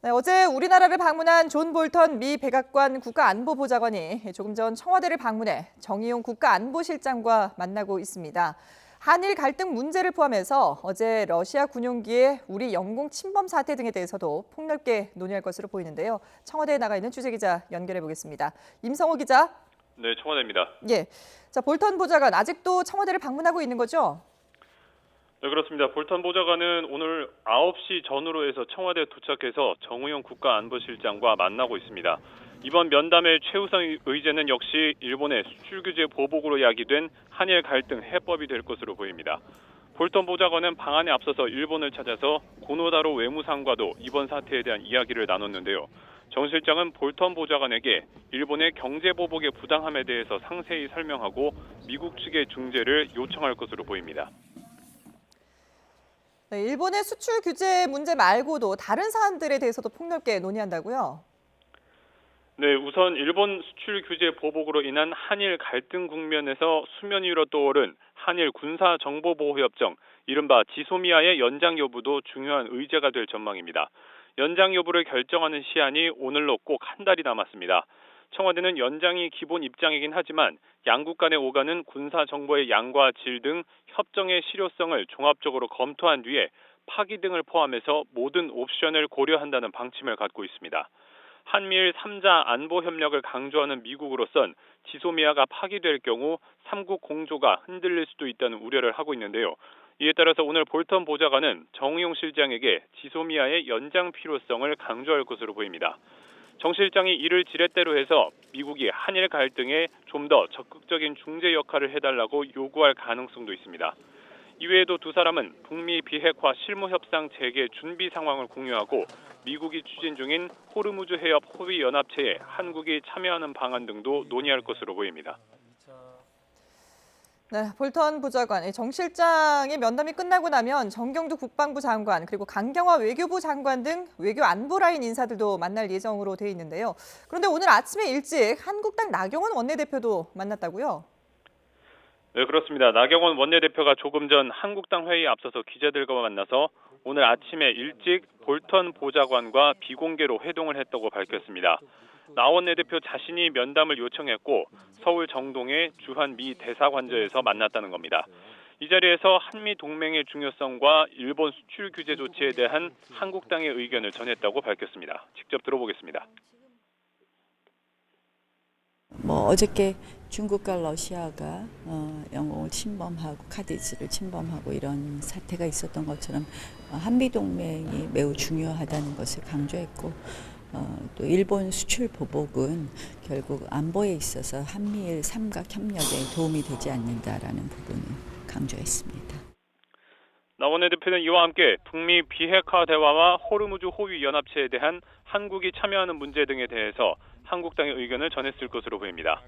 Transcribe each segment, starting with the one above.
네, 어제 우리나라를 방문한 존 볼턴 미 백악관 국가안보보좌관이 조금 전 청와대를 방문해 정의용 국가안보실장과 만나고 있습니다. 한일 갈등 문제를 포함해서 어제 러시아 군용기의 우리 영공 침범 사태 등에 대해서도 폭넓게 논의할 것으로 보이는데요. 청와대에 나가 있는 취재기자 연결해 보겠습니다. 임성호 기자. 네, 청와대입니다. 예. 자, 볼턴 보좌관 아직도 청와대를 방문하고 있는 거죠? 네, 그렇습니다. 볼턴 보좌관은 오늘 9시 전후로 해서 청와대에 도착해서 정의용 국가안보실장과 만나고 있습니다. 이번 면담의 최우선 의제는 역시 일본의 수출 규제 보복으로 야기된 한일 갈등 해법이 될 것으로 보입니다. 볼턴 보좌관은 방안에 앞서서 일본을 찾아서 고노다로 외무상과도 이번 사태에 대한 이야기를 나눴는데요. 정 실장은 볼턴 보좌관에게 일본의 경제 보복의 부당함에 대해서 상세히 설명하고 미국 측의 중재를 요청할 것으로 보입니다. 네, 일본의 수출 규제 문제 말고도 다른 사안들에 대해서도 폭넓게 논의한다고요? 네, 우선 일본 수출 규제 보복으로 인한 한일 갈등 국면에서 수면 위로 떠오른 한일 군사 정보 보호 협정, 이른바 지소미아의 연장 여부도 중요한 의제가 될 전망입니다. 연장 여부를 결정하는 시한이 오늘로 꼭 한 달이 남았습니다. 청와대는 연장이 기본 입장이긴 하지만 양국 간에 오가는 군사 정보의 양과 질 등 협정의 실효성을 종합적으로 검토한 뒤에 파기 등을 포함해서 모든 옵션을 고려한다는 방침을 갖고 있습니다. 한미일 3자 안보 협력을 강조하는 미국으로선 지소미아가 파기될 경우 3국 공조가 흔들릴 수도 있다는 우려를 하고 있는데요. 이에 따라서 오늘 볼턴 보좌관은 정의용 실장에게 지소미아의 연장 필요성을 강조할 것으로 보입니다. 정 실장이 이를 지렛대로 해서 미국이 한일 갈등에 좀 더 적극적인 중재 역할을 해달라고 요구할 가능성도 있습니다. 이외에도 두 사람은 북미 비핵화 실무 협상 재개 준비 상황을 공유하고 미국이 추진 중인 호르무즈 해협 호위 연합체에 한국이 참여하는 방안 등도 논의할 것으로 보입니다. 네, 볼턴 보좌관, 정 실장의 면담이 끝나고 나면 정경두 국방부 장관 그리고 강경화 외교부 장관 등 외교 안보 라인 인사들도 만날 예정으로 돼 있는데요. 그런데 오늘 아침에 일찍 한국당 나경원 원내대표도 만났다고요? 네, 그렇습니다. 나경원 원내대표가 조금 전 한국당 회의에 앞서서 기자들과 만나서 오늘 아침에 일찍 볼턴 보좌관과 비공개로 회동을 했다고 밝혔습니다. 나 원내대표 자신이 면담을 요청했고 서울 정동의 주한 미 대사관저에서 만났다는 겁니다. 이 자리에서 한미 동맹의 중요성과 일본 수출 규제 조치에 대한 한국당의 의견을 전했다고 밝혔습니다. 직접 들어보겠습니다. 어저께 중국과 러시아가 영공을 침범하고 카디즈를 침범하고 이런 사태가 있었던 것처럼 한미 동맹이 매우 중요하다는 것을 강조했고 또 일본 수출 보복은 결국 안보에 있어서 한미일 삼각 협력에 도움이 되지 않는다라는 부분을 강조했습니다. 나 원내대표는 이와 함께 북미 비핵화 대화와 호르무즈 호위 연합체에 대한 한국이 참여하는 문제 등에 대해서 한국당의 의견을 전했을 것으로 보입니다.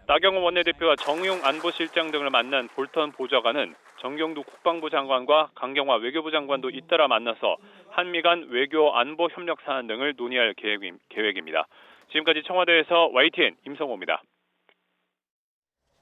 나경원 원내대표와 정의용 안보실장 등을 만난 볼턴 보좌관은 정경두 국방부 장관과 강경화 외교부 장관도 잇따라 만나서 한미 간 외교 안보 협력 사안 등을 논의할 계획입니다. 지금까지 청와대에서 YTN 임성호입니다.